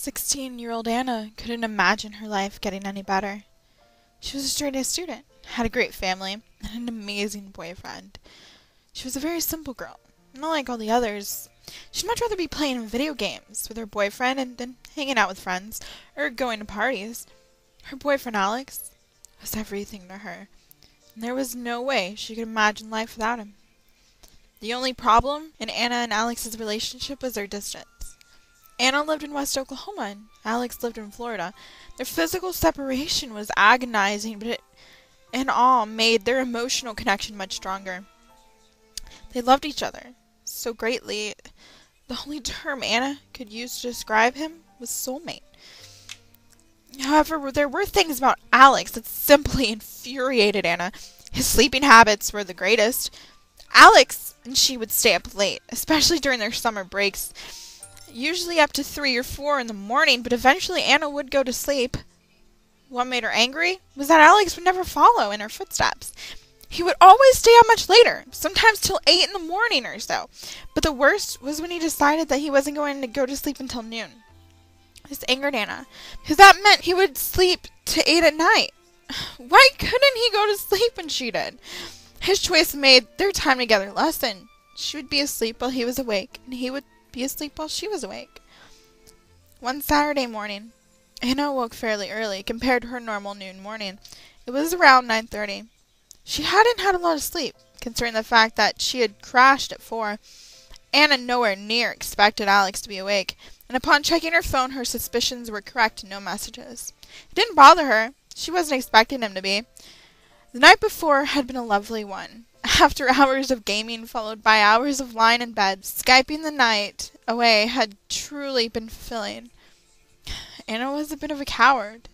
16-year-old Anna couldn't imagine her life getting any better. She was a straight-A student, had a great family, and an amazing boyfriend. She was a very simple girl, not like all the others. She'd much rather be playing video games with her boyfriend and hanging out with friends, or going to parties. Her boyfriend, Alex, was everything to her, and there was no way she could imagine life without him. The only problem in Anna and Alex's relationship was their distance. Anna lived in West Oklahoma, and Alex lived in Florida. Their physical separation was agonizing, but it, in all, made their emotional connection much stronger. They loved each other so greatly. The only term Anna could use to describe him was soulmate. However, there were things about Alex that simply infuriated Anna. His sleeping habits were the greatest. Alex and she would stay up late, especially during their summer breaks, usually up to 3 or 4 in the morning, but eventually Anna would go to sleep. What made her angry was that Alex would never follow in her footsteps. He would always stay up much later, sometimes till 8 in the morning or so. But the worst was when he decided that he wasn't going to go to sleep until noon. This angered Anna, because that meant he would sleep to 8 at night. Why couldn't he go to sleep when she did? His choice made their time together lessen. She would be asleep while he was awake, and he would be asleep while she was awake. One Saturday morning, Anna woke fairly early compared to her normal noon morning. It was around 9:30. She hadn't had a lot of sleep, considering the fact that she had crashed at 4. Anna nowhere near expected Alex to be awake, and upon checking her phone, her suspicions were correct: no messages. It didn't bother her. She wasn't expecting him to be. The night before had been a lovely one. After hours of gaming followed by hours of lying in bed, Skyping the night away had truly been fulfilling. Anna was a bit of a coward,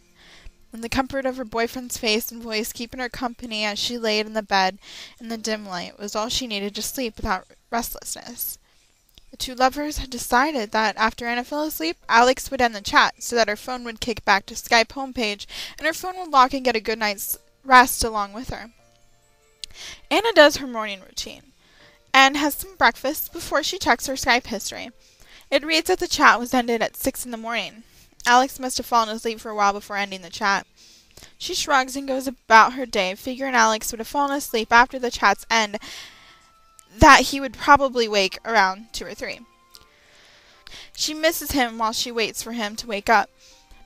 and the comfort of her boyfriend's face and voice keeping her company as she laid in the bed in the dim light was all she needed to sleep without restlessness. The two lovers had decided that after Anna fell asleep, Alex would end the chat so that her phone would kick back to Skype homepage and her phone would lock and get a good night's rest along with her. Anna does her morning routine and has some breakfast before she checks her Skype history. It reads that the chat was ended at 6 in the morning. Alex must have fallen asleep for a while before ending the chat. She shrugs and goes about her day, figuring Alex would have fallen asleep after the chat's end, that he would probably wake around 2 or 3. She misses him while she waits for him to wake up,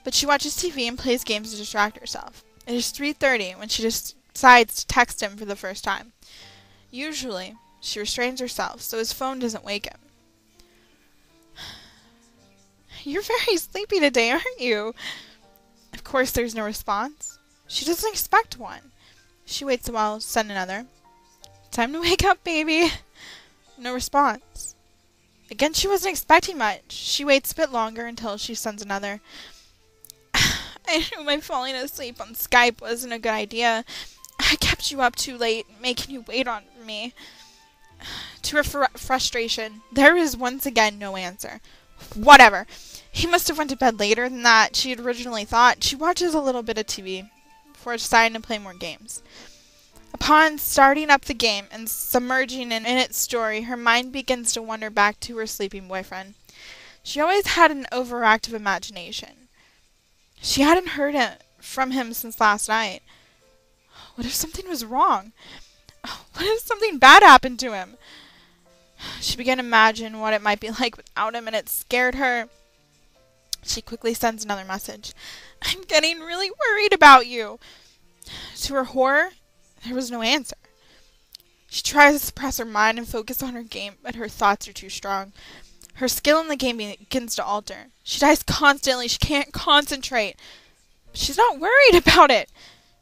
but she watches TV and plays games to distract herself. It is 3:30 when she decides to text him for the first time. Usually, she restrains herself so his phone doesn't wake him. "You're very sleepy today, aren't you?" Of course, there's no response. She doesn't expect one. She waits a while to send another. "Time to wake up, baby." No response. Again, she wasn't expecting much. She waits a bit longer until she sends another. "I knew my falling asleep on Skype wasn't a good idea. I kept you up too late, making you wait on me." To her frustration, there is once again no answer. Whatever. He must have went to bed later than that she had originally thought. She watches a little bit of TV before deciding to play more games. Upon starting up the game and submerging in its story, her mind begins to wander back to her sleeping boyfriend. She always had an overactive imagination. She hadn't heard from him since last night. What if something was wrong? What if something bad happened to him? She began to imagine what it might be like without him, and it scared her. She quickly sends another message. "I'm getting really worried about you." To her horror, there was no answer. She tries to suppress her mind and focus on her game, but her thoughts are too strong. Her skill in the game begins to alter. She dies constantly. She can't concentrate. But she's not worried about it.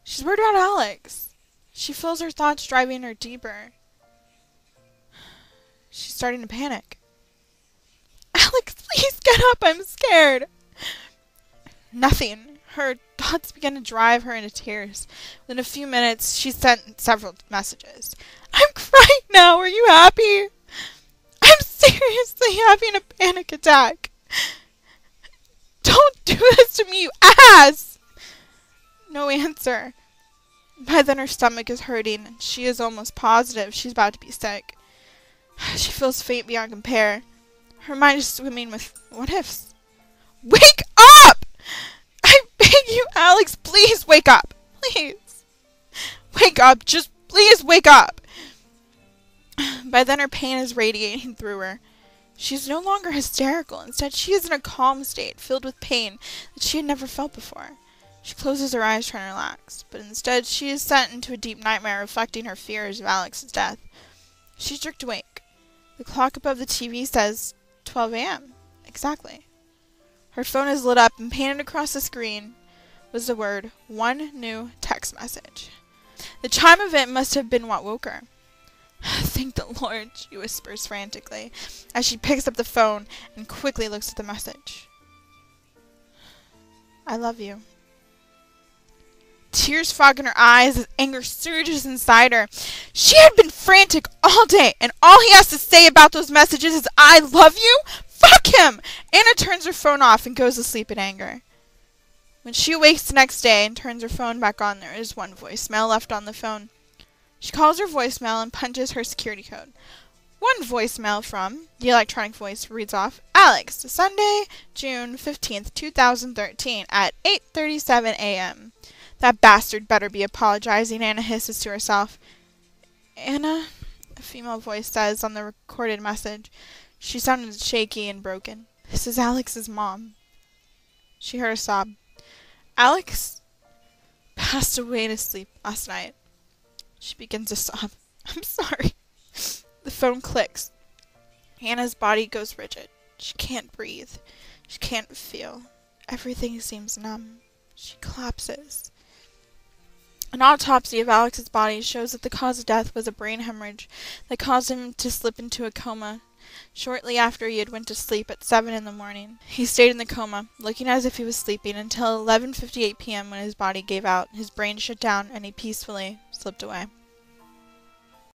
She's worried about Alex. She feels her thoughts driving her deeper. She's starting to panic. "Alex, please get up. I'm scared." Nothing. Her thoughts began to drive her into tears. Within a few minutes, she sent several messages. "I'm crying now. Are you happy? I'm seriously having a panic attack. Don't do this to me, you ass!" No answer. By then her stomach is hurting, and she is almost positive she's about to be sick. She feels faint beyond compare. Her mind is swimming with what ifs. "Wake Alex, please wake up. Please. Wake up. Just please wake up. By then her pain is radiating through her. She is no longer hysterical. Instead, she is in a calm state, filled with pain that she had never felt before. She closes her eyes trying to relax, but instead she is sent into a deep nightmare reflecting her fears of Alex's death. She's jerked awake. The clock above the TV says 12 a.m. Exactly. Her phone is lit up, and painted across the screen was the word, "One new text message." The chime of it must have been what woke her. "Thank the Lord," she whispers frantically, as she picks up the phone and quickly looks at the message. "I love you." Tears fog in her eyes as anger surges inside her. She had been frantic all day, and all he has to say about those messages is, "I love you"? Fuck him! Anna turns her phone off and goes to sleep in anger. When she awakes the next day and turns her phone back on, there is one voicemail left on the phone. She calls her voicemail and punches her security code. One voicemail from, the electronic voice reads off, "Alex, Sunday, June 15th, 2013 at 8:37 a.m. That bastard better be apologizing," Anna hisses to herself. "Anna," a female voice says on the recorded message. She sounded shaky and broken. "This is Alex's mom." She heard a sob. "Alex passed away to sleep last night." She begins to sob. "I'm sorry." The phone clicks. Anna's body goes rigid. She can't breathe. She can't feel. Everything seems numb. She collapses. An autopsy of Alex's body shows that the cause of death was a brain hemorrhage that caused him to slip into a coma shortly after he had went to sleep at 7 in the morning. He stayed in the coma, looking as if he was sleeping, until 11:58 p.m. when his body gave out, his brain shut down, and he peacefully slipped away.